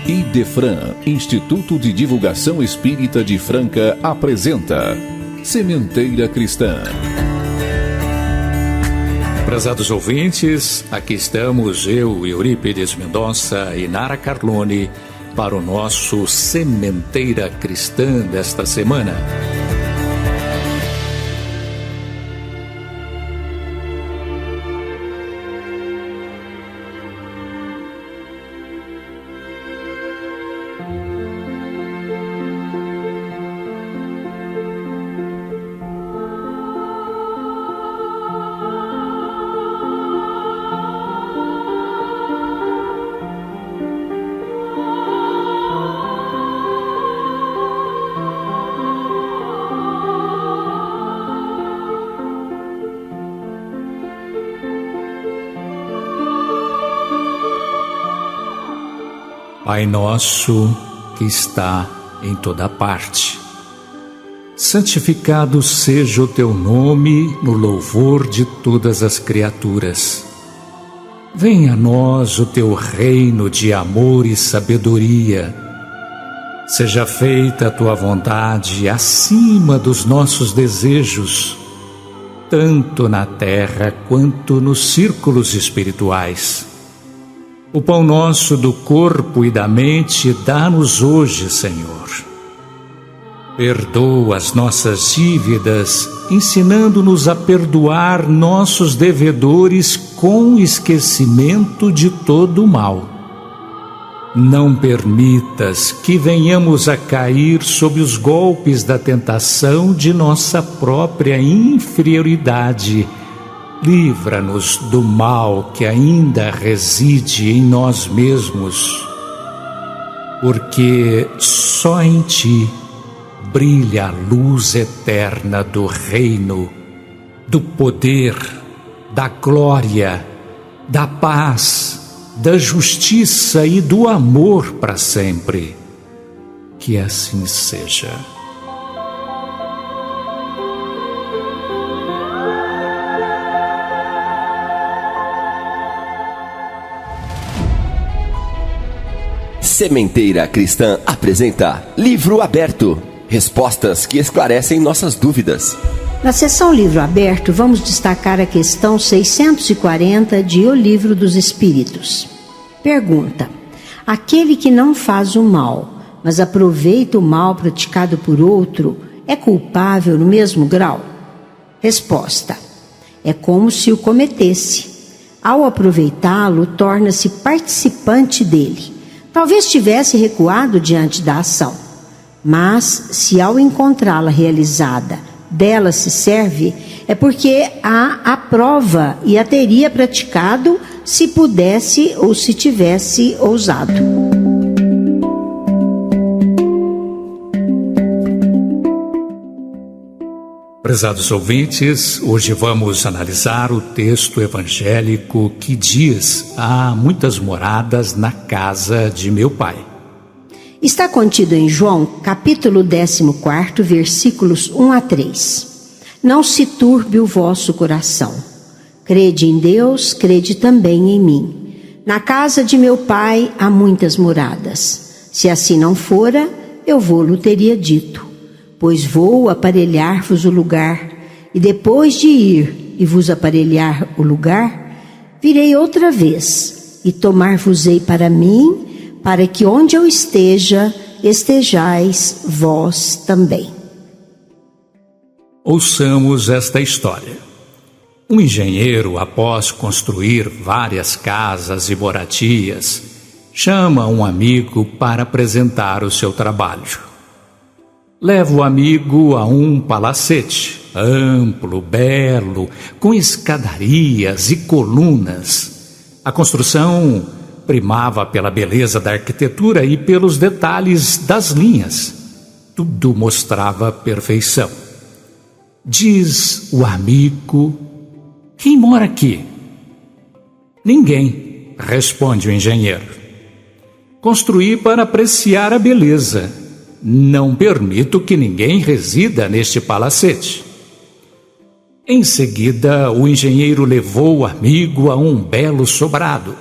Idefran, Instituto de Divulgação Espírita de Franca, apresenta Sementeira Cristã. Prezados ouvintes, aqui estamos eu, Eurípides Mendonça e Nara Carlone, para o nosso Sementeira Cristã desta semana. Pai nosso que está em toda parte, santificado seja o teu nome no louvor de todas as criaturas. Venha a nós o teu reino de amor e sabedoria. Seja feita a tua vontade acima dos nossos desejos, tanto na terra quanto nos círculos espirituais. O pão nosso do corpo e da mente dá-nos hoje, Senhor. Perdoa as nossas dívidas, ensinando-nos a perdoar nossos devedores com esquecimento de todo o mal. Não permitas que venhamos a cair sob os golpes da tentação de nossa própria inferioridade. Livra-nos do mal que ainda reside em nós mesmos, porque só em Ti brilha a luz eterna do reino, do poder, da glória, da paz, da justiça e do amor para sempre. Que assim seja. Sementeira Cristã apresenta Livro Aberto. Respostas que esclarecem nossas dúvidas. Na seção Livro Aberto, vamos destacar a questão 640 de O Livro dos Espíritos. Pergunta: aquele que não faz o mal, mas aproveita o mal praticado por outro, é culpável no mesmo grau? Resposta: é como se o cometesse. Ao aproveitá-lo, torna-se participante dele. Talvez tivesse recuado diante da ação, mas se ao encontrá-la realizada, dela se serve, é porque a aprova e a teria praticado se pudesse ou se tivesse ousado. Prezados ouvintes, hoje vamos analisar o texto evangélico que diz: há muitas moradas na casa de meu Pai. Está contido em João, capítulo 14, versículos 1 a 3. Não se turbe o vosso coração. Crede em Deus, crede também em mim. Na casa de meu Pai há muitas moradas. Se assim não fora, eu vou-lo teria dito. Pois vou aparelhar-vos o lugar, e depois de ir e vos aparelhar o lugar, virei outra vez, e tomar-vos-ei para mim, para que onde eu esteja, estejais vós também. Ouçamos esta história. Um engenheiro, após construir várias casas e moradias, chama um amigo para apresentar o seu trabalho. Leva o amigo a um palacete, amplo, belo, com escadarias e colunas. A construção primava pela beleza da arquitetura e pelos detalhes das linhas. Tudo mostrava perfeição. Diz o amigo: quem mora aqui? Ninguém, responde o engenheiro. Construí para apreciar a beleza. Não permito que ninguém resida neste palacete. Em seguida, o engenheiro levou o amigo a um belo sobrado.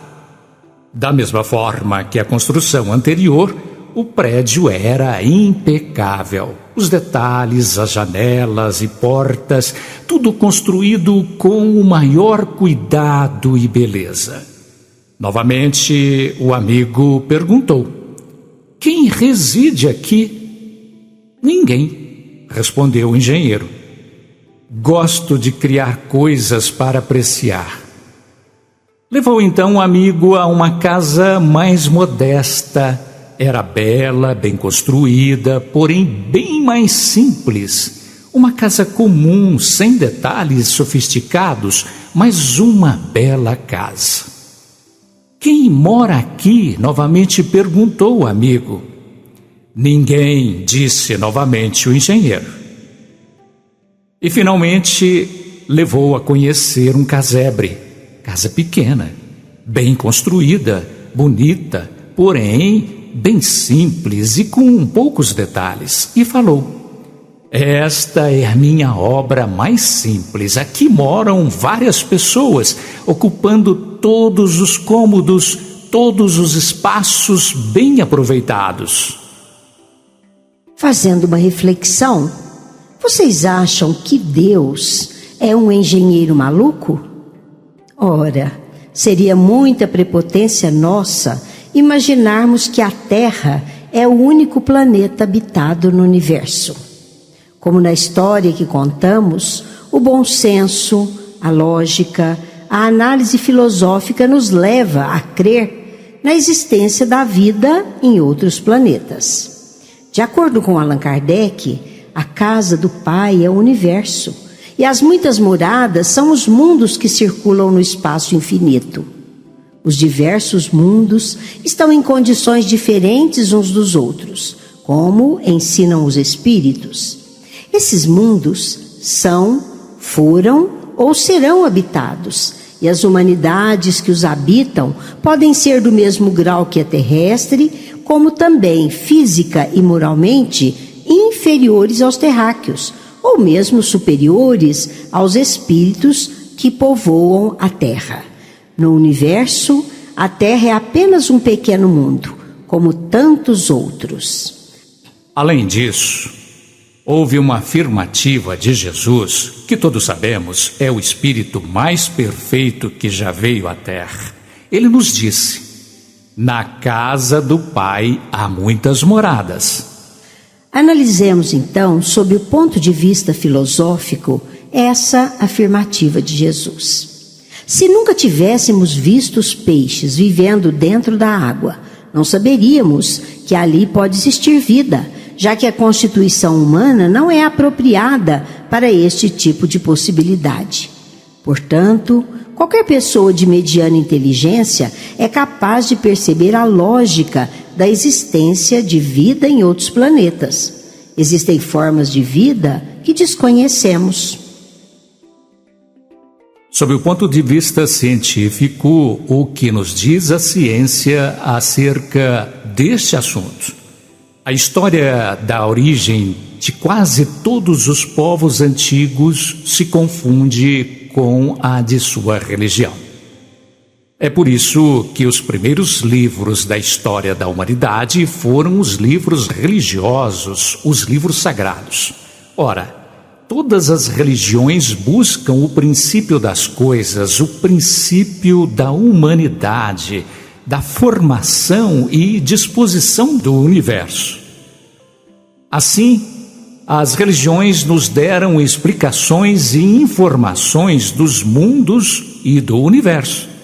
Da mesma forma que a construção anterior, o prédio era impecável. Os detalhes, as janelas e portas, tudo construído com o maior cuidado e beleza. Novamente, o amigo perguntou: quem reside aqui? Ninguém, respondeu o engenheiro. Gosto de criar coisas para apreciar. Levou então o amigo a uma casa mais modesta. Era bela, bem construída, porém bem mais simples. Uma casa comum, sem detalhes sofisticados, mas uma bela casa. Quem mora aqui? Novamente perguntou o amigo. Ninguém, disse novamente o engenheiro. E finalmente levou a conhecer um casebre. Casa pequena, bem construída, bonita, porém bem simples e com poucos detalhes. E falou: esta é a minha obra mais simples. Aqui moram várias pessoas, ocupando todos os cômodos, todos os espaços bem aproveitados. Fazendo uma reflexão, vocês acham que Deus é um engenheiro maluco? Ora, seria muita prepotência nossa imaginarmos que a Terra é o único planeta habitado no universo. Como na história que contamos, o bom senso, a lógica, a análise filosófica nos leva a crer na existência da vida em outros planetas. De acordo com Allan Kardec, a casa do Pai é o universo, e as muitas moradas são os mundos que circulam no espaço infinito. Os diversos mundos estão em condições diferentes uns dos outros, como ensinam os espíritos. Esses mundos são, foram ou serão habitados, e as humanidades que os habitam podem ser do mesmo grau que a terrestre, como também física e moralmente inferiores aos terráqueos, ou mesmo superiores aos espíritos que povoam a Terra. No universo, a Terra é apenas um pequeno mundo, como tantos outros. Além disso, houve uma afirmativa de Jesus, que todos sabemos é o espírito mais perfeito que já veio à Terra. Ele nos disse: na casa do Pai há muitas moradas. Analisemos então, sob o ponto de vista filosófico, essa afirmativa de Jesus. Se nunca tivéssemos visto os peixes vivendo dentro da água, não saberíamos que ali pode existir vida, já que a constituição humana não é apropriada para este tipo de possibilidade. Portanto, qualquer pessoa de mediana inteligência é capaz de perceber a lógica da existência de vida em outros planetas. Existem formas de vida que desconhecemos. Sob o ponto de vista científico, o que nos diz a ciência acerca deste assunto? A história da origem de quase todos os povos antigos se confunde com a de sua religião. É por isso que os primeiros livros da história da humanidade foram os livros religiosos, os livros sagrados. Ora, todas as religiões buscam o princípio das coisas, o princípio da humanidade, da formação e disposição do universo. Assim, as religiões nos deram explicações e informações dos mundos e do universo.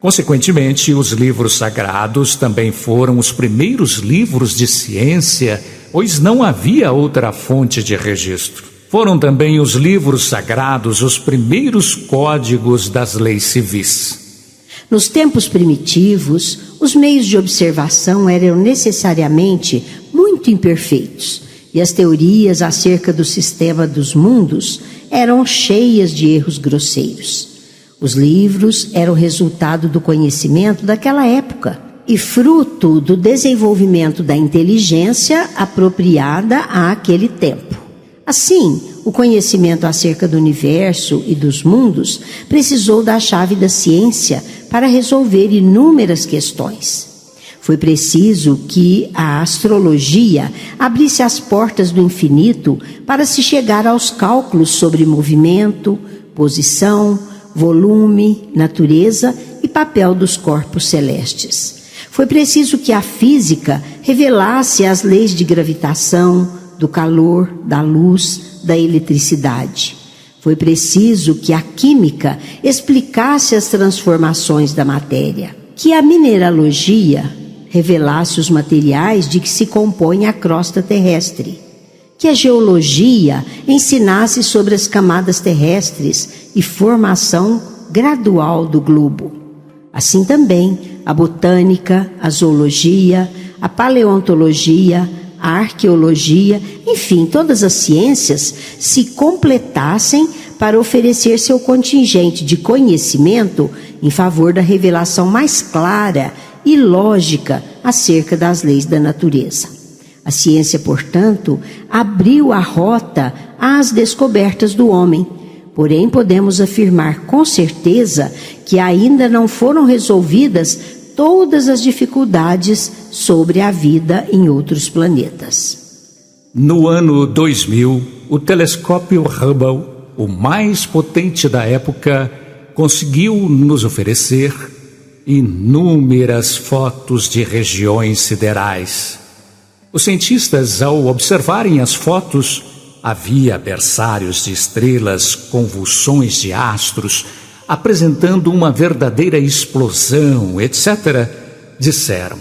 Consequentemente, os livros sagrados também foram os primeiros livros de ciência, pois não havia outra fonte de registro. Foram também os livros sagrados os primeiros códigos das leis civis. Nos tempos primitivos, os meios de observação eram necessariamente muito imperfeitos, e as teorias acerca do sistema dos mundos eram cheias de erros grosseiros. Os livros eram resultado do conhecimento daquela época e fruto do desenvolvimento da inteligência apropriada àquele tempo. Assim, o conhecimento acerca do universo e dos mundos precisou da chave da ciência para resolver inúmeras questões. Foi preciso que a astrologia abrisse as portas do infinito para se chegar aos cálculos sobre movimento, posição, volume, natureza e papel dos corpos celestes. Foi preciso que a física revelasse as leis de gravitação, do calor, da luz, da eletricidade. Foi preciso que a química explicasse as transformações da matéria, que a mineralogia revelasse os materiais de que se compõe a crosta terrestre, que a geologia ensinasse sobre as camadas terrestres e formação gradual do globo. Assim também a botânica, a zoologia, a paleontologia, a arqueologia, enfim, todas as ciências se completassem para oferecer seu contingente de conhecimento em favor da revelação mais clara e lógica acerca das leis da natureza. A ciência, portanto, abriu a rota às descobertas do homem. Porém, podemos afirmar com certeza que ainda não foram resolvidas todas as dificuldades sobre a vida em outros planetas. No ano 2000, o telescópio Hubble, o mais potente da época, conseguiu nos oferecer inúmeras fotos de regiões siderais. Os cientistas, ao observarem as fotos, havia berçários de estrelas, convulsões de astros, apresentando uma verdadeira explosão, etc., disseram: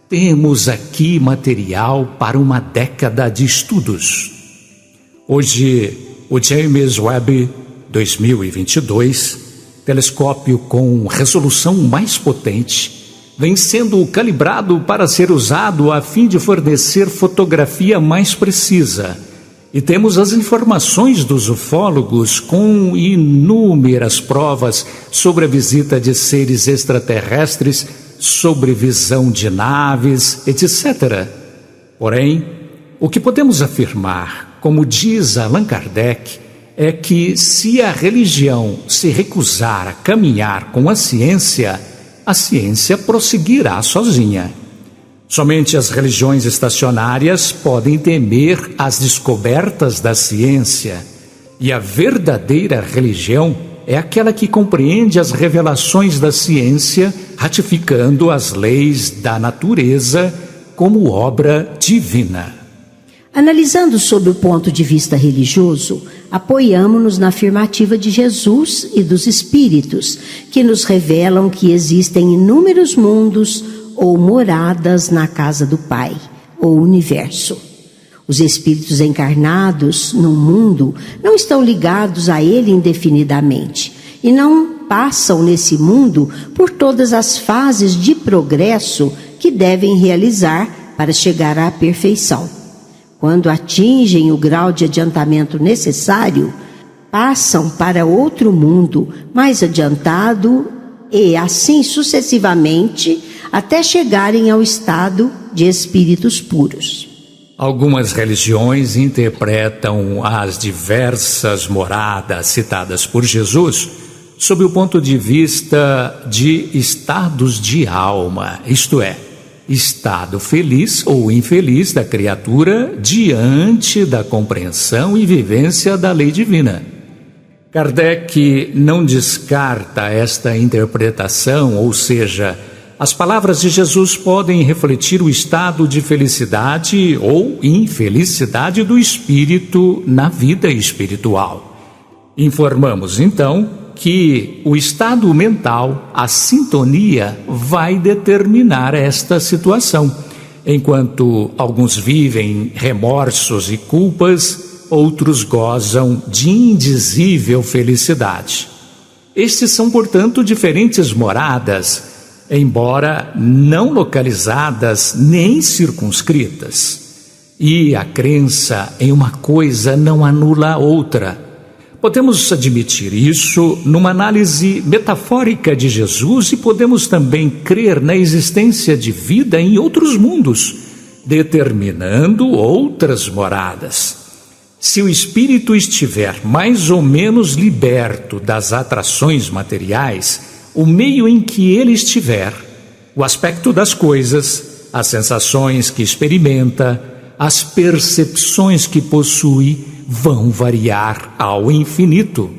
temos aqui material para uma década de estudos. Hoje, o James Webb 2022, telescópio com resolução mais potente, vem sendo calibrado para ser usado a fim de fornecer fotografia mais precisa. E temos as informações dos ufólogos com inúmeras provas sobre a visita de seres extraterrestres, sobre visão de naves, etc. Porém, o que podemos afirmar, como diz Allan Kardec, é que se a religião se recusar a caminhar com a ciência prosseguirá sozinha. Somente as religiões estacionárias podem temer as descobertas da ciência, e a verdadeira religião é aquela que compreende as revelações da ciência, ratificando as leis da natureza como obra divina. Analisando sob o ponto de vista religioso, apoiamo-nos na afirmativa de Jesus e dos Espíritos, que nos revelam que existem inúmeros mundos ou moradas na casa do Pai, ou universo. Os espíritos encarnados no mundo não estão ligados a ele indefinidamente e não passam nesse mundo por todas as fases de progresso que devem realizar para chegar à perfeição. Quando atingem o grau de adiantamento necessário, passam para outro mundo mais adiantado e assim sucessivamente até chegarem ao estado de espíritos puros. Algumas religiões interpretam as diversas moradas citadas por Jesus sob o ponto de vista de estados de alma, isto é, estado feliz ou infeliz da criatura diante da compreensão e vivência da lei divina. Kardec não descarta esta interpretação, ou seja, as palavras de Jesus podem refletir o estado de felicidade ou infelicidade do espírito na vida espiritual. Informamos então que o estado mental, a sintonia, vai determinar esta situação. Enquanto alguns vivem remorsos e culpas, outros gozam de indizível felicidade. Estes são, portanto, diferentes moradas, embora não localizadas nem circunscritas. E a crença em uma coisa não anula a outra. Podemos admitir isso numa análise metafórica de Jesus e podemos também crer na existência de vida em outros mundos, determinando outras moradas. Se o espírito estiver mais ou menos liberto das atrações materiais, o meio em que ele estiver, o aspecto das coisas, as sensações que experimenta, as percepções que possui, vão variar ao infinito.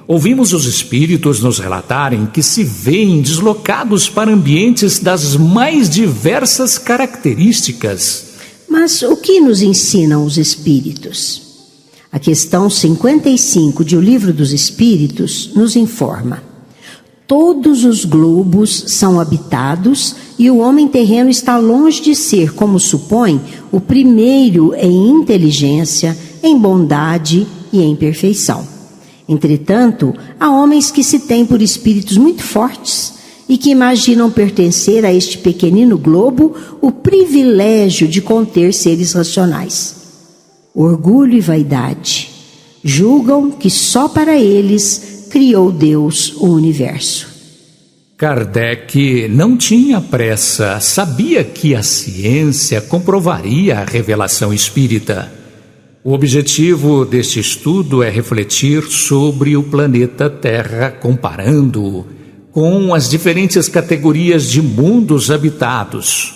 Ouvimos os espíritos nos relatarem que se veem deslocados para ambientes das mais diversas características. Mas o que nos ensinam os espíritos? A questão 55 de O Livro dos Espíritos nos informa: todos os globos são habitados e o homem terreno está longe de ser, como supõe, o primeiro em inteligência, em bondade e em perfeição. Entretanto, há homens que se têm por espíritos muito fortes e que imaginam pertencer a este pequenino globo o privilégio de conter seres racionais. Orgulho e vaidade. Julgam que só para eles criou Deus o universo. Kardec não tinha pressa, sabia que a ciência comprovaria a revelação espírita. O objetivo deste estudo é refletir sobre o planeta Terra, comparando-o com as diferentes categorias de mundos habitados: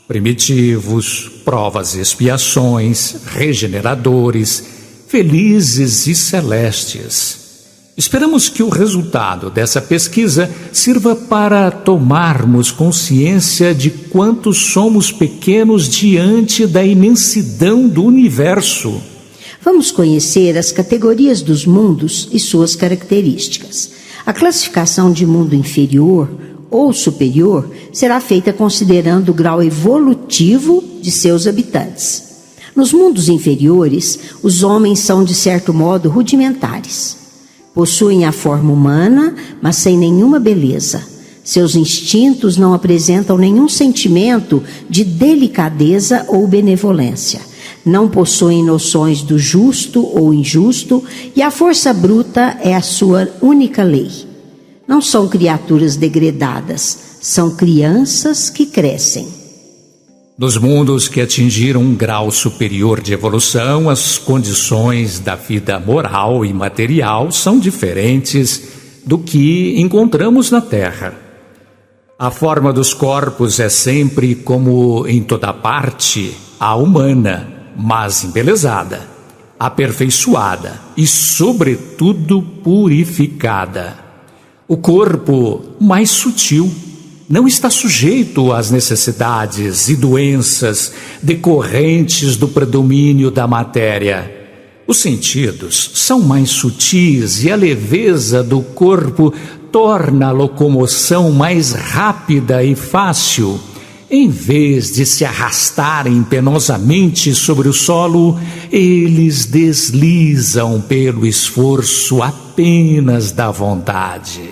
primitivos, provas e expiações, regeneradores, felizes e celestes. Esperamos que o resultado dessa pesquisa sirva para tomarmos consciência de quanto somos pequenos diante da imensidão do universo. Vamos conhecer as categorias dos mundos e suas características. A classificação de mundo inferior ou superior será feita considerando o grau evolutivo de seus habitantes. Nos mundos inferiores, os homens são de certo modo rudimentares. Possuem a forma humana, mas sem nenhuma beleza. Seus instintos não apresentam nenhum sentimento de delicadeza ou benevolência. Não possuem noções do justo ou injusto e a força bruta é a sua única lei. Não são criaturas degredadas, são crianças que crescem. Nos mundos que atingiram um grau superior de evolução, as condições da vida moral e material são diferentes do que encontramos na Terra. A forma dos corpos é sempre, como em toda parte, a humana, mas embelezada, aperfeiçoada e, sobretudo, purificada. O corpo mais sutil não está sujeito às necessidades e doenças decorrentes do predomínio da matéria. Os sentidos são mais sutis e a leveza do corpo torna a locomoção mais rápida e fácil. Em vez de se arrastarem penosamente sobre o solo, eles deslizam pelo esforço apenas da vontade.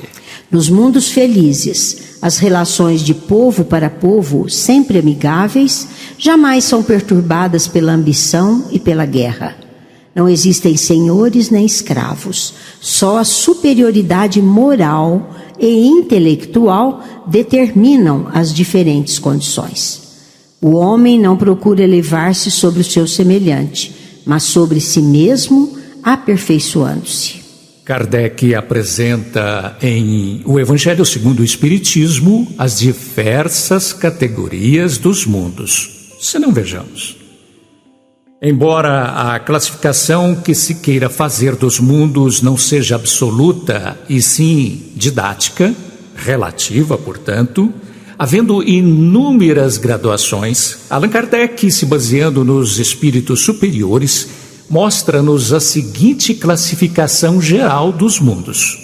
Nos mundos felizes, as relações de povo para povo, sempre amigáveis, jamais são perturbadas pela ambição e pela guerra. Não existem senhores nem escravos, só a superioridade moral e intelectual determinam as diferentes condições. O homem não procura elevar-se sobre o seu semelhante, mas sobre si mesmo, aperfeiçoando-se. Kardec apresenta em O Evangelho segundo o Espiritismo as diversas categorias dos mundos. Se não vejamos. Embora a classificação que se queira fazer dos mundos não seja absoluta, e sim didática, relativa, portanto, havendo inúmeras graduações, Allan Kardec, se baseando nos espíritos superiores, mostra-nos a seguinte classificação geral dos mundos.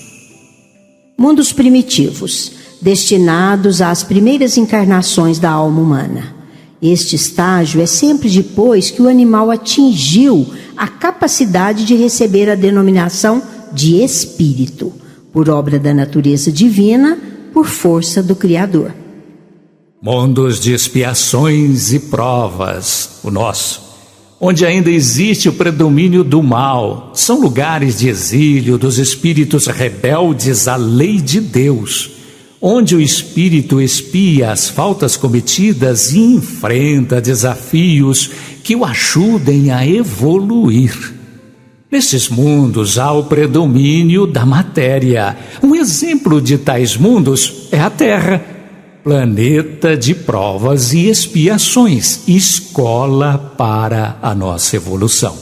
Mundos primitivos, destinados às primeiras encarnações da alma humana. Este estágio é sempre depois que o animal atingiu a capacidade de receber a denominação de espírito, por obra da natureza divina, por força do Criador. Mundos de expiações e provas, o nosso, onde ainda existe o predomínio do mal, são lugares de exílio dos espíritos rebeldes à lei de Deus, onde o espírito expia as faltas cometidas e enfrenta desafios que o ajudem a evoluir. Nestes mundos há o predomínio da matéria. Um exemplo de tais mundos é a Terra, planeta de provas e expiações, escola para a nossa evolução.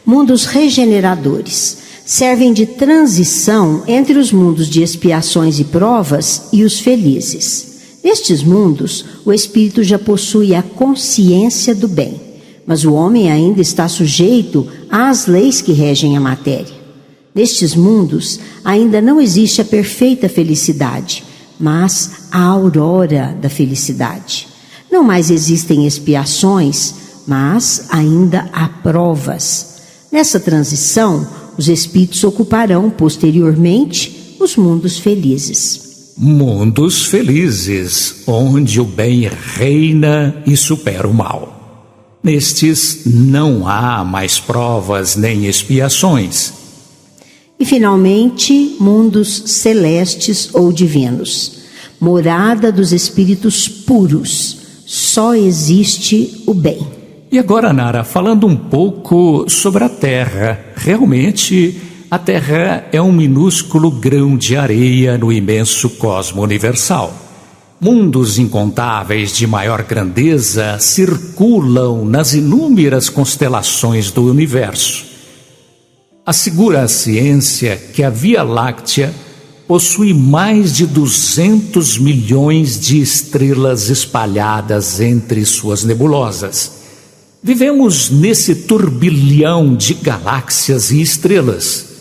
Mundos regeneradores servem de transição entre os mundos de expiações e provas e os felizes. Nestes mundos, o espírito já possui a consciência do bem, mas o homem ainda está sujeito às leis que regem a matéria. Nestes mundos, ainda não existe a perfeita felicidade, mas a aurora da felicidade. Não mais existem expiações, mas ainda há provas. Nessa transição, os espíritos ocuparão posteriormente os mundos felizes. Mundos felizes, onde o bem reina e supera o mal. Nestes não há mais provas nem expiações. E, finalmente, mundos celestes ou divinos, morada dos espíritos puros. Só existe o bem. E agora, Nara, falando um pouco sobre a Terra. Realmente, a Terra é um minúsculo grão de areia no imenso cosmo universal. Mundos incontáveis de maior grandeza circulam nas inúmeras constelações do universo. Assegura a ciência que a Via Láctea possui mais de 200 milhões de estrelas espalhadas entre suas nebulosas. Vivemos nesse turbilhão de galáxias e estrelas.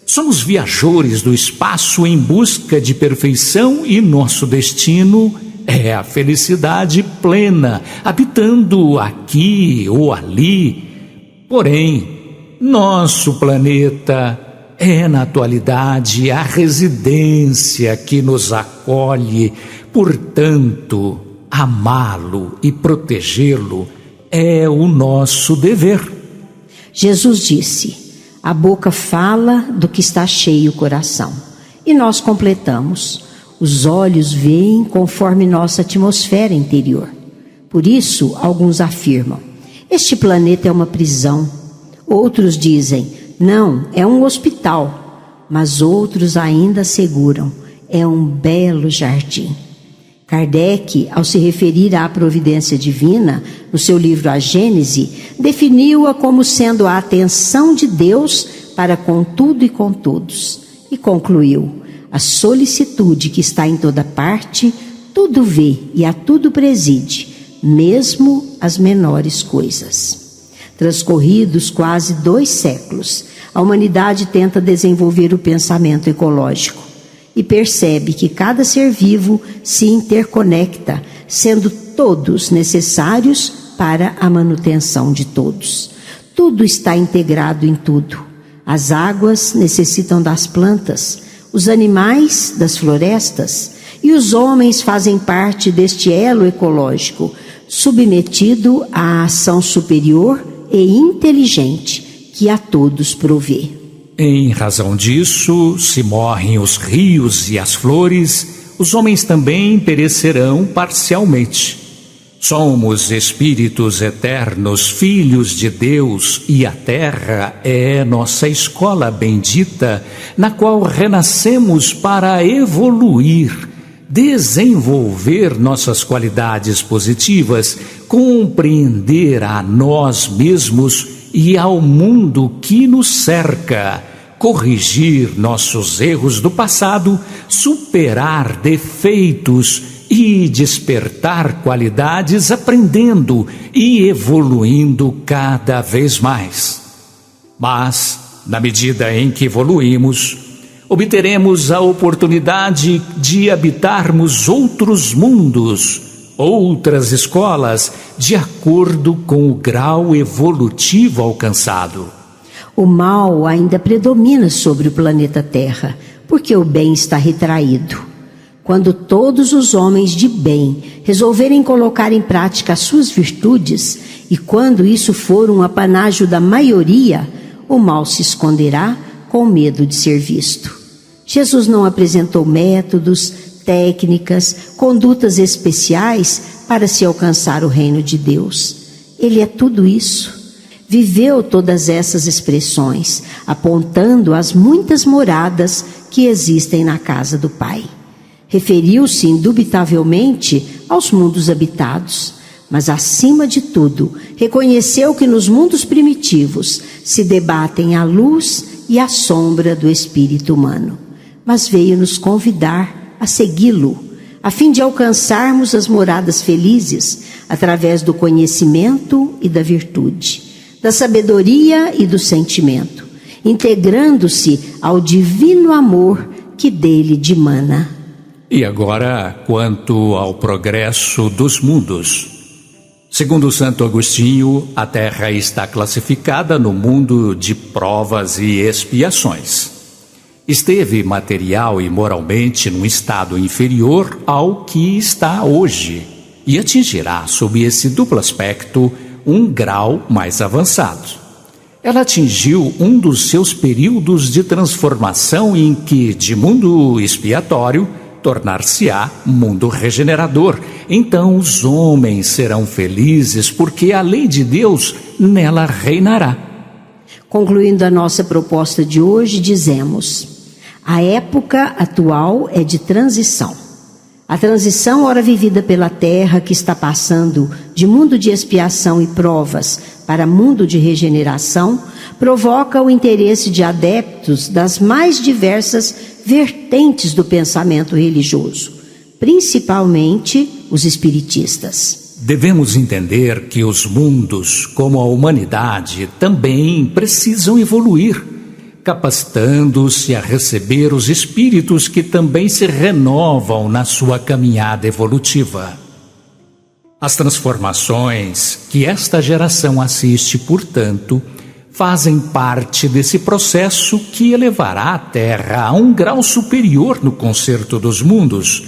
Somos viajores do espaço em busca de perfeição e nosso destino é a felicidade plena, habitando aqui ou ali. Porém, nosso planeta é na atualidade a residência que nos acolhe. Portanto, amá-lo e protegê-lo é o nosso dever. Jesus disse: a boca fala do que está cheio o coração. E nós completamos: os olhos veem conforme nossa atmosfera interior. Por isso, alguns afirmam: este planeta é uma prisão. Outros dizem: não, é um hospital. Mas outros ainda asseguram: é um belo jardim. Kardec, ao se referir à providência divina, no seu livro A Gênese, definiu-a como sendo a atenção de Deus para com tudo e com todos. E concluiu: a solicitude que está em toda parte, tudo vê e a tudo preside, mesmo as menores coisas. Transcorridos quase 2 séculos, a humanidade tenta desenvolver o pensamento ecológico e percebe que cada ser vivo se interconecta, sendo todos necessários para a manutenção de todos. Tudo está integrado em tudo. As águas necessitam das plantas, os animais das florestas, e os homens fazem parte deste elo ecológico, submetido à ação superior e inteligente que a todos provê. Em razão disso, se morrem os rios e as flores, os homens também perecerão parcialmente. Somos espíritos eternos, filhos de Deus, e a terra é nossa escola bendita, na qual renascemos para evoluir, desenvolver nossas qualidades positivas, compreender a nós mesmos e ao mundo que nos cerca, corrigir nossos erros do passado, superar defeitos e despertar qualidades, aprendendo e evoluindo cada vez mais. Mas, na medida em que evoluímos, obteremos a oportunidade de habitarmos outros mundos, outras escolas, de acordo com o grau evolutivo alcançado. O mal ainda predomina sobre o planeta Terra, porque o bem está retraído. Quando todos os homens de bem resolverem colocar em prática as suas virtudes, e quando isso for um apanágio da maioria, o mal se esconderá com medo de ser visto. Jesus não apresentou métodos, técnicas, condutas especiais para se alcançar o reino de Deus. Ele é tudo isso. Viveu todas essas expressões, apontando as muitas moradas que existem na casa do Pai. Referiu-se indubitavelmente aos mundos habitados, mas acima de tudo, reconheceu que nos mundos primitivos se debatem a luz e a sombra do espírito humano, mas veio nos convidar a segui-lo, a fim de alcançarmos as moradas felizes através do conhecimento e da virtude, da sabedoria e do sentimento, integrando-se ao divino amor que dele dimana. E agora, quanto ao progresso dos mundos. Segundo Santo Agostinho, a Terra está classificada no mundo de provas e expiações. Esteve material e moralmente num estado inferior ao que está hoje e atingirá, sob esse duplo aspecto, um grau mais avançado. Ela atingiu um dos seus períodos de transformação em que, de mundo expiatório, tornar-se-á mundo regenerador. Então os homens serão felizes, porque a lei de Deus nela reinará. Concluindo a nossa proposta de hoje, dizemos: a época atual é de transição. A transição, ora vivida pela Terra, que está passando de mundo de expiação e provas para mundo de regeneração, provoca o interesse de adeptos das mais diversas vertentes do pensamento religioso, principalmente os espiritistas. Devemos entender que os mundos, como a humanidade, também precisam evoluir, capacitando-se a receber os espíritos que também se renovam na sua caminhada evolutiva. As transformações que esta geração assiste, portanto, fazem parte desse processo que elevará a Terra a um grau superior no concerto dos mundos,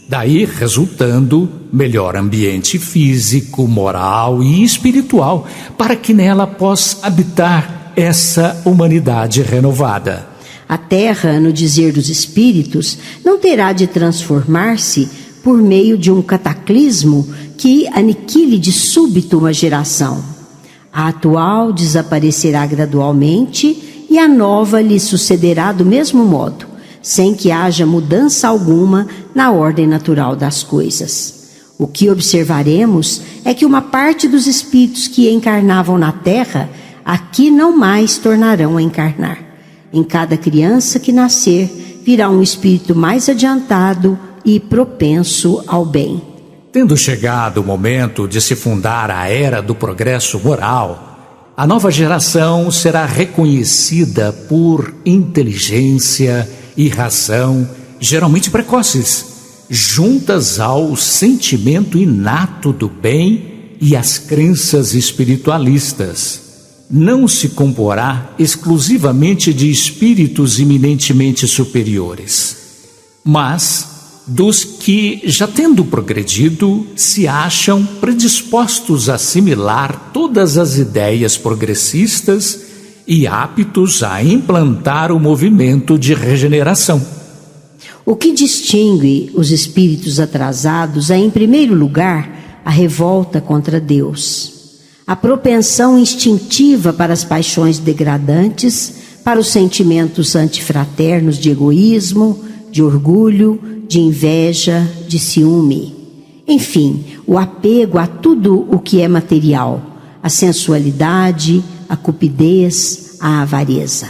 daí resultando melhor ambiente físico, moral e espiritual, para que nela possa habitar essa humanidade renovada. A Terra, no dizer dos espíritos, não terá de transformar-se por meio de um cataclismo que aniquile de súbito uma geração. A atual desaparecerá gradualmente e a nova lhe sucederá do mesmo modo, sem que haja mudança alguma na ordem natural das coisas. O que observaremos é que uma parte dos espíritos que encarnavam na Terra aqui não mais tornarão a encarnar. Em cada criança que nascer, virá um espírito mais adiantado e propenso ao bem. Tendo chegado o momento de se fundar a era do progresso moral, a nova geração será reconhecida por inteligência e razão, geralmente precoces, juntas ao sentimento inato do bem e às crenças espiritualistas. Não se comporá exclusivamente de espíritos eminentemente superiores, mas dos que, já tendo progredido, se acham predispostos a assimilar todas as ideias progressistas e aptos a implantar o movimento de regeneração. O que distingue os espíritos atrasados é, em primeiro lugar, a revolta contra Deus, a propensão instintiva para as paixões degradantes, para os sentimentos antifraternos de egoísmo, de orgulho, de inveja, de ciúme. Enfim, o apego a tudo o que é material, a sensualidade, a cupidez, a avareza.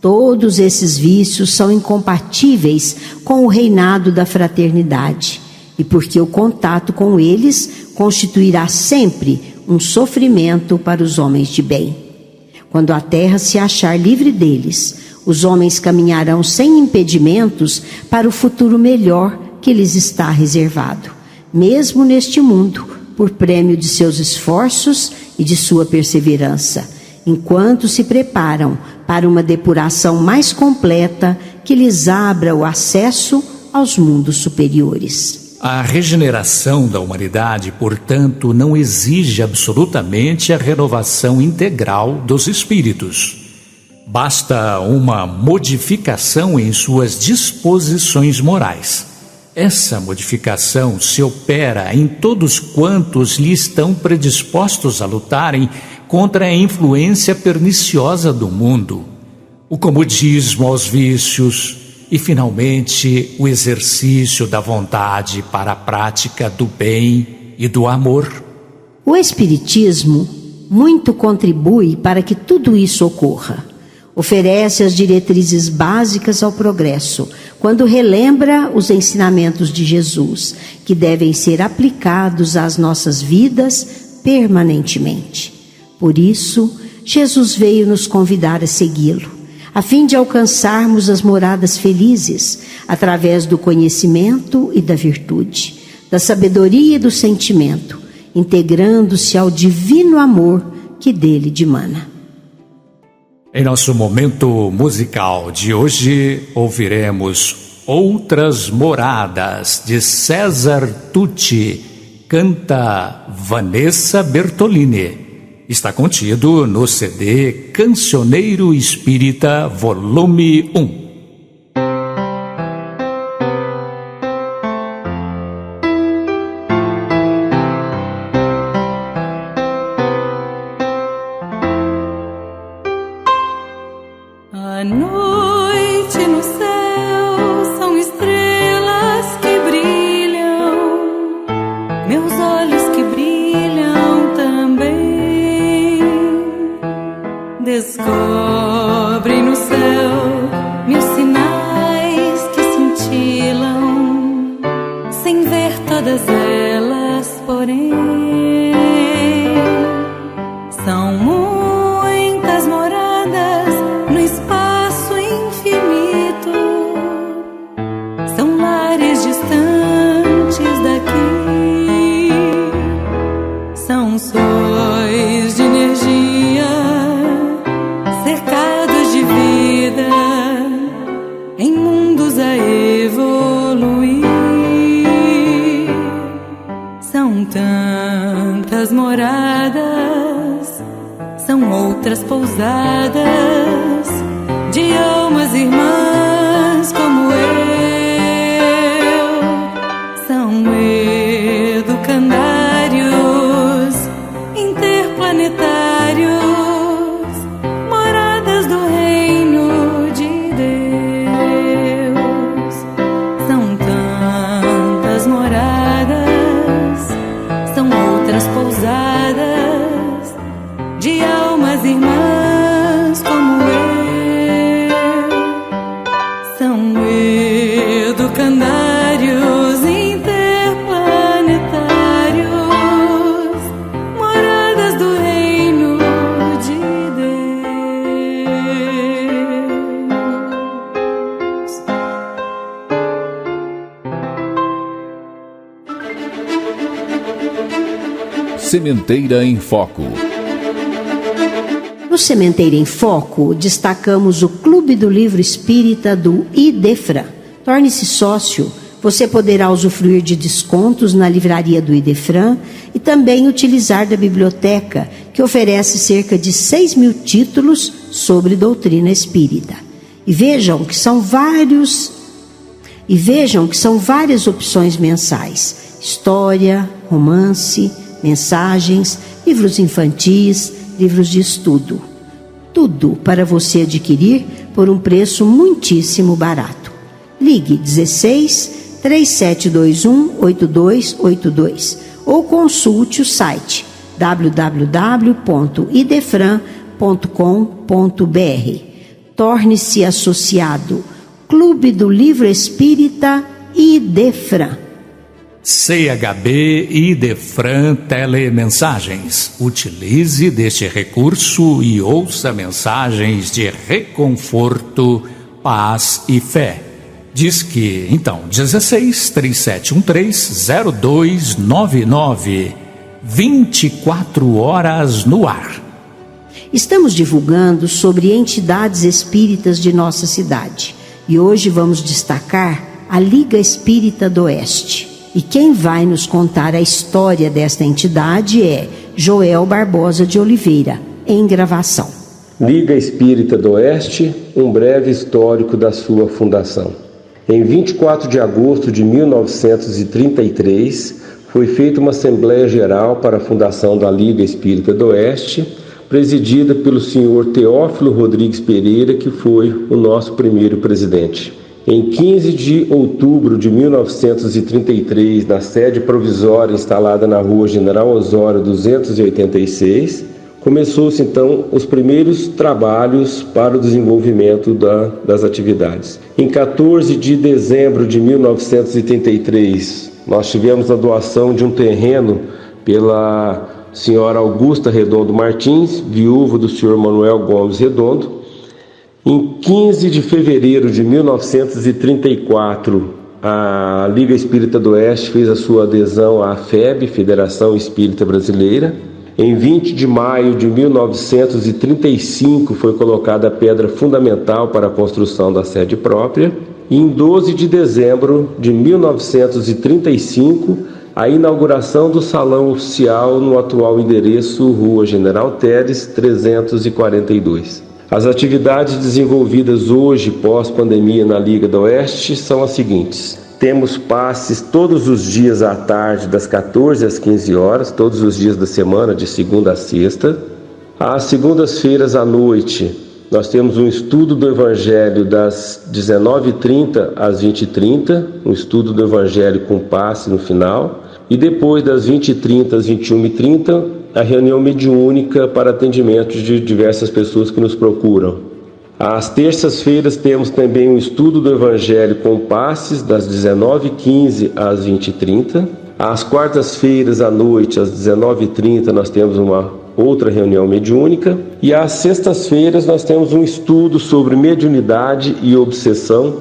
Todos esses vícios são incompatíveis com o reinado da fraternidade, e porque o contato com eles constituirá sempre um sofrimento para os homens de bem. Quando a terra se achar livre deles, os homens caminharão sem impedimentos para o futuro melhor que lhes está reservado, mesmo neste mundo, por prêmio de seus esforços e de sua perseverança, enquanto se preparam para uma depuração mais completa que lhes abra o acesso aos mundos superiores. A regeneração da humanidade, portanto, não exige absolutamente a renovação integral dos espíritos. Basta uma modificação em suas disposições morais. Essa modificação se opera em todos quantos lhe estão predispostos a lutarem contra a influência perniciosa do mundo, o comodismo aos vícios e, finalmente, o exercício da vontade para a prática do bem e do amor. O Espiritismo muito contribui para que tudo isso ocorra. Oferece as diretrizes básicas ao progresso, quando relembra os ensinamentos de Jesus, que devem ser aplicados às nossas vidas permanentemente. Por isso, Jesus veio nos convidar a segui-lo, a fim de alcançarmos as moradas felizes, através do conhecimento e da virtude, da sabedoria e do sentimento, integrando-se ao divino amor que dele dimana. Em nosso momento musical de hoje, ouviremos Outras Moradas, de César Tucci, canta Vanessa Bertolini. Está contido no CD Cancioneiro Espírita, volume 1. A noite no céu são estrelas que brilham, meus olhos que brilham também. Descobrem no céu mil sinais que cintilam, sem ver todas elas, porém. São muitas moradas no espaço infinito, são lares distantes daqui, são sóis de energia, cercados de vida, em mundos a evoluir. São tantas moradas, são outras pousadas de almas irmãs como eu. São educandários interplanetários, moradas do reino de Deus. São tantas moradas, são outras pousadas de almas irmãs como eu. São educandários interplanetários, moradas do reino de Deus. Sementeira em Foco. No Sementeira em Foco, destacamos o Clube do Livro Espírita do Idefran. Torne-se sócio. Você poderá usufruir de descontos na livraria do Idefran e também utilizar da biblioteca, que oferece cerca de 6.000 títulos sobre doutrina espírita. E vejam que são várias opções mensais: história, romance, mensagens, livros infantis, livros de estudo. Tudo para você adquirir por um preço muitíssimo barato. Ligue 16 3721 8282 ou consulte o site www.idefran.com.br. Torne-se associado. Clube do Livro Espírita Idefran. CHB Idefran Telemensagens. Utilize deste recurso e ouça mensagens de reconforto, paz e fé. Diz que, então, 16 3713 0299. 24 horas no ar. Estamos divulgando sobre entidades espíritas de nossa cidade. E hoje vamos destacar a Liga Espírita do Oeste. E quem vai nos contar a história desta entidade é Joel Barbosa de Oliveira, em gravação. Liga Espírita do Oeste, um breve histórico da sua fundação. Em 24 de agosto de 1933, foi feita uma Assembleia Geral para a fundação da Liga Espírita do Oeste, presidida pelo senhor Teófilo Rodrigues Pereira, que foi o nosso primeiro presidente. Em 15 de outubro de 1933, na sede provisória instalada na rua General Osório 286, começou-se então os primeiros trabalhos para o desenvolvimento das atividades. Em 14 de dezembro de 1933, nós tivemos a doação de um terreno pela senhora Augusta Redondo Martins, viúva do senhor Manuel Gomes Redondo. Em 15 de fevereiro de 1934, a Liga Espírita do Oeste fez a sua adesão à FEB, Federação Espírita Brasileira. Em 20 de maio de 1935 foi colocada a pedra fundamental para a construção da sede própria. E em 12 de dezembro de 1935, a inauguração do salão oficial no atual endereço Rua General Teres, 342. As atividades desenvolvidas hoje, pós-pandemia, na Liga do Oeste são as seguintes. Temos passes todos os dias à tarde, das 14 às 15 horas, todos os dias da semana, de segunda a sexta. Às segundas-feiras à noite, nós temos um estudo do Evangelho das 19h30 às 20h30, um estudo do Evangelho com passe no final. E depois das 20h30 às 21h30, a reunião mediúnica para atendimento de diversas pessoas que nos procuram. Às terças-feiras temos também um estudo do Evangelho com passes, das 19h15 às 20h30. Às quartas-feiras à noite, às 19h30, nós temos uma outra reunião mediúnica. E às sextas-feiras nós temos um estudo sobre mediunidade e obsessão,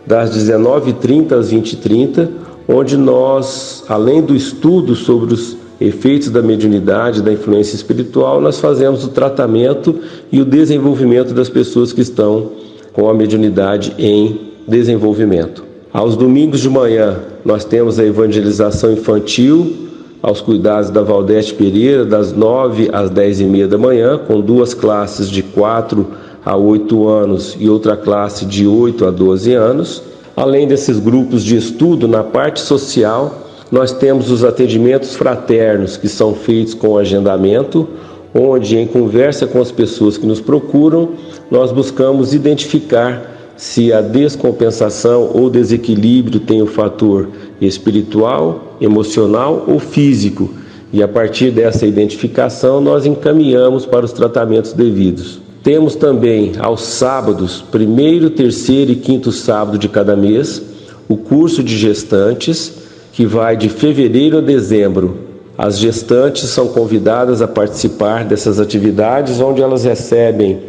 das 19h30 às 20h30, onde nós, além do estudo sobre os efeitos da mediunidade, da influência espiritual, nós fazemos o tratamento e o desenvolvimento das pessoas que estão com a mediunidade em desenvolvimento. Aos domingos de manhã, nós temos a evangelização infantil, aos cuidados da Valdete Pereira, das 9 às 10h30 da manhã, com duas classes de 4 a 8 anos e outra classe de 8 a 12 anos. Além desses grupos de estudo, na parte social, nós temos os atendimentos fraternos, que são feitos com agendamento, onde, em conversa com as pessoas que nos procuram, nós buscamos identificar se a descompensação ou desequilíbrio tem o fator espiritual, emocional ou físico. E a partir dessa identificação, nós encaminhamos para os tratamentos devidos. Temos também, aos sábados, primeiro, terceiro e quinto sábado de cada mês, o curso de gestantes, que vai de fevereiro a dezembro. As gestantes são convidadas a participar dessas atividades, onde elas recebem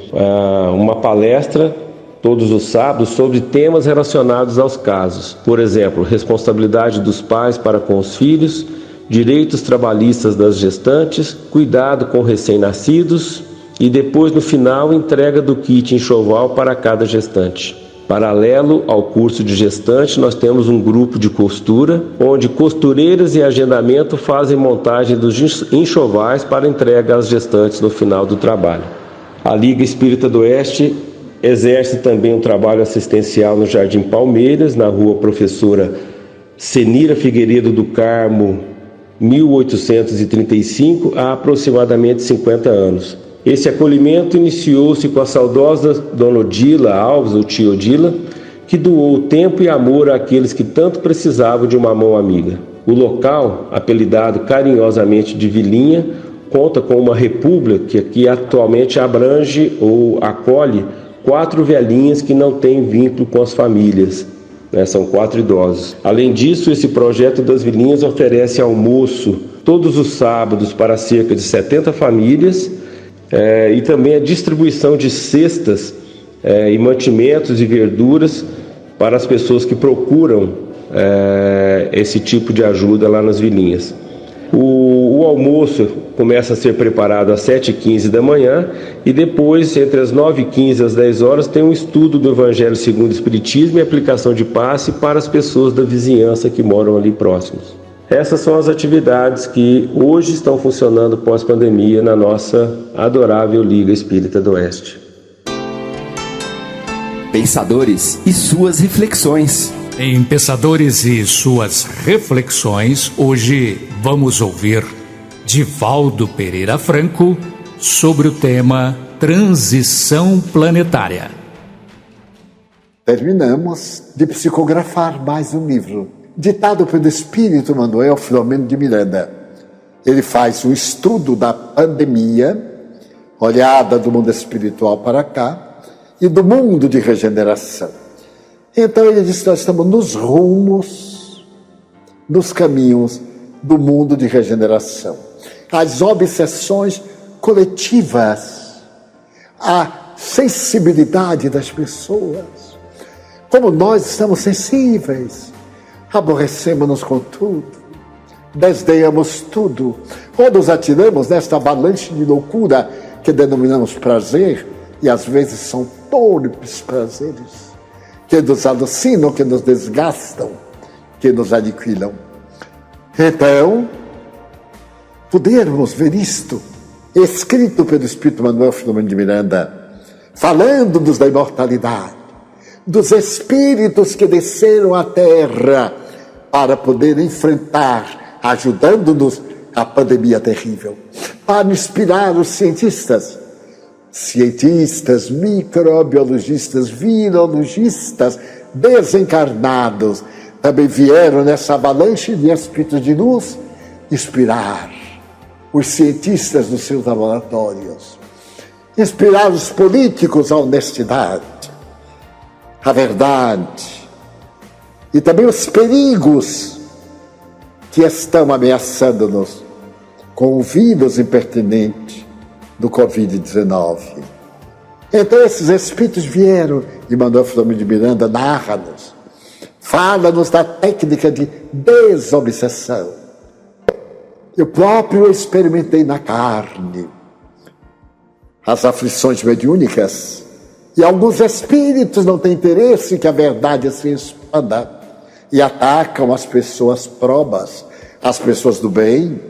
uma palestra todos os sábados sobre temas relacionados aos casos. Por exemplo, responsabilidade dos pais para com os filhos, direitos trabalhistas das gestantes, cuidado com recém-nascidos e depois, no final, entrega do kit enxoval para cada gestante. Paralelo ao curso de gestante, nós temos um grupo de costura, onde costureiras e agendamento fazem montagem dos enxovais para entrega às gestantes no final do trabalho. A Liga Espírita do Oeste exerce também um trabalho assistencial no Jardim Palmeiras, na rua Professora Senira Figueiredo do Carmo, 1835, há aproximadamente 50 anos. Esse acolhimento iniciou-se com a saudosa Dona Odila Alves, ou Tia Odila, que doou tempo e amor àqueles que tanto precisavam de uma mão amiga. O local, apelidado carinhosamente de Vilinha, conta com uma república que atualmente abrange ou acolhe 4 velhinhas que não têm vínculo com as famílias, são 4 idosos. Além disso, esse projeto das Vilinhas oferece almoço todos os sábados para cerca de 70 famílias, e também a distribuição de cestas e mantimentos e verduras para as pessoas que procuram esse tipo de ajuda lá nas vilinhas. O almoço começa a ser preparado às 7h15 da manhã e depois, entre as 9h15 e as 10 horas, tem um estudo do Evangelho segundo o Espiritismo e aplicação de passe para as pessoas da vizinhança que moram ali próximos. Essas são as atividades que hoje estão funcionando pós-pandemia na nossa adorável Liga Espírita do Oeste. Pensadores e suas reflexões. Em Pensadores e suas reflexões, hoje vamos ouvir Divaldo Pereira Franco sobre o tema Transição Planetária. Terminamos de psicografar mais um livro, ditado pelo espírito Manuel Filomeno de Miranda. Ele faz um estudo da pandemia, olhada do mundo espiritual para cá, e do mundo de regeneração. Então ele diz que nós estamos nos rumos, nos caminhos do mundo de regeneração. As obsessões coletivas, a sensibilidade das pessoas. Como nós estamos sensíveis, aborrecemos-nos com tudo, desdenhamos tudo, ou nos atiramos nesta avalanche de loucura que denominamos prazer, e às vezes são torpes prazeres, que nos alucinam, que nos desgastam, que nos aniquilam. Então, podermos ver isto, escrito pelo Espírito Manuel Filomeno de Miranda, falando-nos da imortalidade, dos espíritos que desceram à Terra para poder enfrentar, ajudando-nos, a pandemia terrível, para inspirar os cientistas, microbiologistas, virologistas, desencarnados, também vieram nessa avalanche de espíritos de luz inspirar os cientistas nos seus laboratórios, inspirar os políticos à honestidade, à verdade, e também os perigos que estão ameaçando-nos com o vírus impertinente do Covid-19. Então esses espíritos vieram, e Manuel Filomeno de Miranda narra-nos, fala-nos da técnica de desobsessão. Eu próprio experimentei na carne as aflições mediúnicas, e alguns espíritos não têm interesse que a verdade se expanda e atacam as pessoas probas, as pessoas do bem,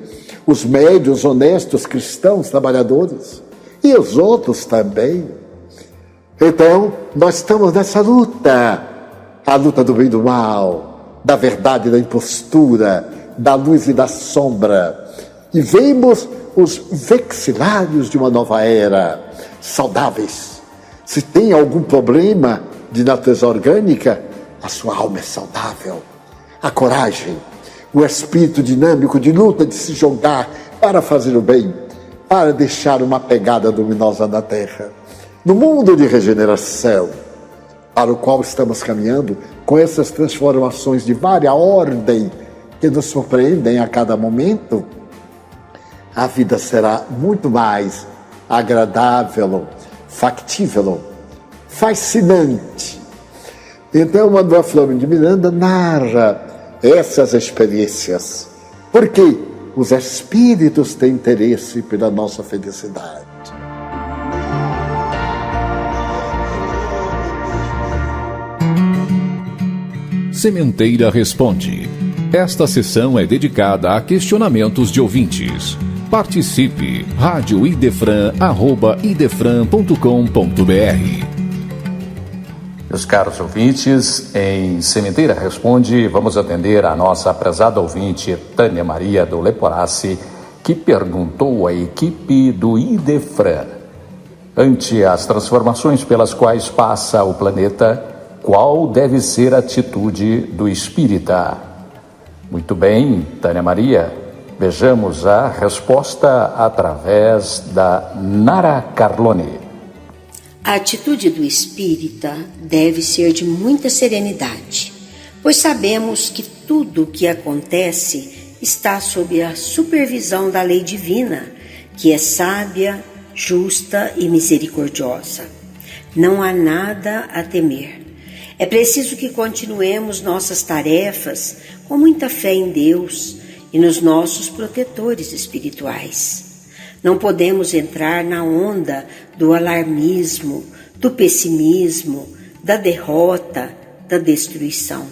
os médiuns honestos, cristãos, trabalhadores, e os outros também. Então, nós estamos nessa luta, a luta do bem e do mal, da verdade e da impostura, da luz e da sombra, e vemos os vexilários de uma nova era, saudáveis. Se tem algum problema de natureza orgânica, a sua alma é saudável. A coragem, o espírito dinâmico de luta, de se jogar para fazer o bem, para deixar uma pegada luminosa na Terra. No mundo de regeneração, para o qual estamos caminhando, com essas transformações de várias ordem que nos surpreendem a cada momento, a vida será muito mais agradável, factível, fascinante. Então, Manuel Filomeno de Miranda narra essas experiências, porque os espíritos têm interesse pela nossa felicidade. Sementeira Responde. Esta sessão é dedicada a questionamentos de ouvintes. Participe! radioidefran@idefran.com.br. Meus caros ouvintes, em Sementeira Responde, vamos atender a nossa prezada ouvinte Tânia Maria do Leporace, que perguntou à equipe do Idefran: ante as transformações pelas quais passa o planeta, qual deve ser a atitude do espírita? Muito bem, Tânia Maria, vejamos a resposta através da Nara Carlone. A atitude do espírita deve ser de muita serenidade, pois sabemos que tudo o que acontece está sob a supervisão da lei divina, que é sábia, justa e misericordiosa. Não há nada a temer. É preciso que continuemos nossas tarefas com muita fé em Deus e nos nossos protetores espirituais. Não podemos entrar na onda do alarmismo, do pessimismo, da derrota, da destruição.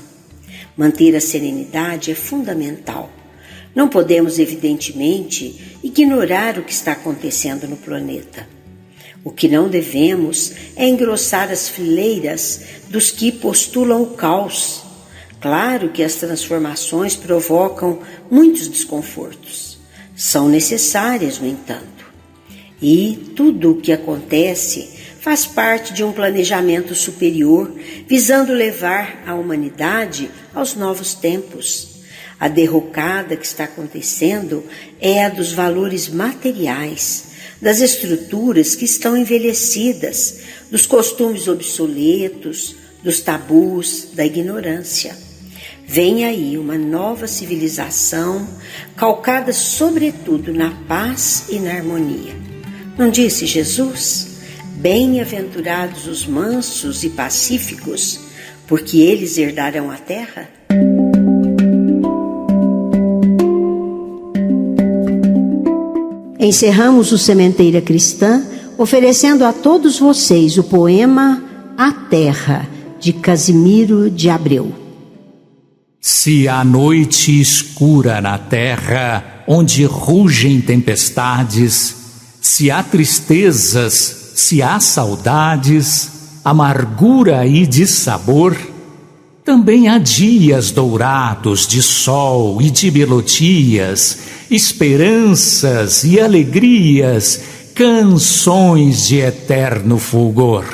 Manter a serenidade é fundamental. Não podemos, evidentemente, ignorar o que está acontecendo no planeta. O que não devemos é engrossar as fileiras dos que postulam o caos. Claro que as transformações provocam muitos desconfortos. São necessárias, no entanto. E tudo o que acontece faz parte de um planejamento superior visando levar a humanidade aos novos tempos. A derrocada que está acontecendo é a dos valores materiais, das estruturas que estão envelhecidas, dos costumes obsoletos, dos tabus, da ignorância. Vem aí uma nova civilização, calcada sobretudo na paz e na harmonia. Não disse Jesus? Bem-aventurados os mansos e pacíficos, porque eles herdarão a terra? Encerramos o Sementeira Cristã oferecendo a todos vocês o poema A Terra, de Casimiro de Abreu. Se há noite escura na terra, onde rugem tempestades, se há tristezas, se há saudades, amargura e dissabor, também há dias dourados de sol e de melodias, esperanças e alegrias, canções de eterno fulgor.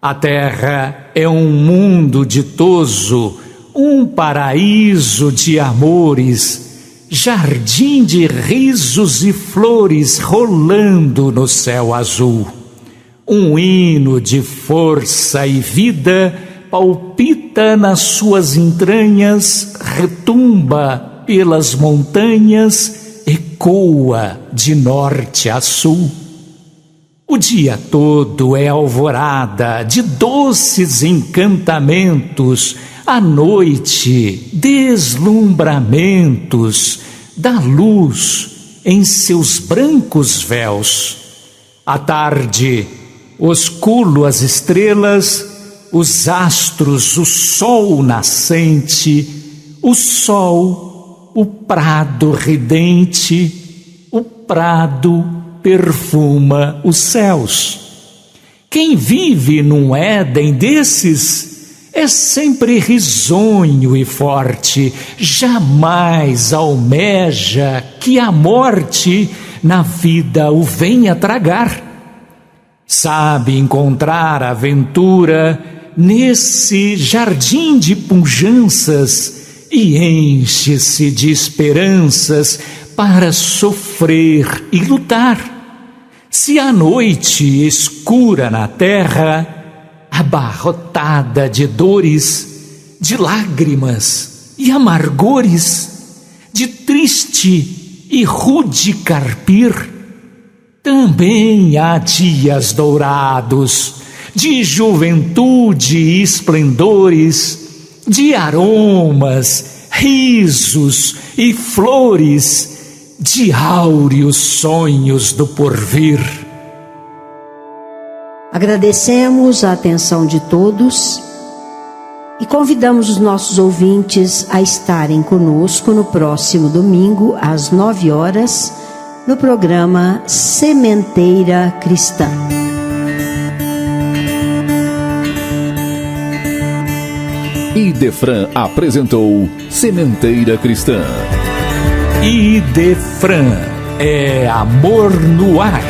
A terra é um mundo ditoso, um paraíso de amores, jardim de risos e flores rolando no céu azul. Um hino de força e vida palpita nas suas entranhas, retumba pelas montanhas, ecoa de norte a sul. O dia todo é alvorada de doces encantamentos, a noite deslumbramentos da luz em seus brancos véus. À tarde, osculam as estrelas, os astros, o sol nascente, o sol, o prado ridente, o prado perfuma os céus. Quem vive num Éden desses é sempre risonho e forte, jamais almeja que a morte na vida o venha tragar. Sabe encontrar aventura nesse jardim de pujanças e enche-se de esperanças para sofrer e lutar. Se a noite escura na terra, abarrotada de dores, de lágrimas e amargores, de triste e rude carpir, também há dias dourados, de juventude e esplendores, de aromas, risos e flores, de áureos sonhos do porvir. Agradecemos a atenção de todos e convidamos os nossos ouvintes a estarem conosco no próximo domingo, às 9 horas, no programa Sementeira Cristã. Idefran apresentou Sementeira Cristã. Idefran é amor no ar.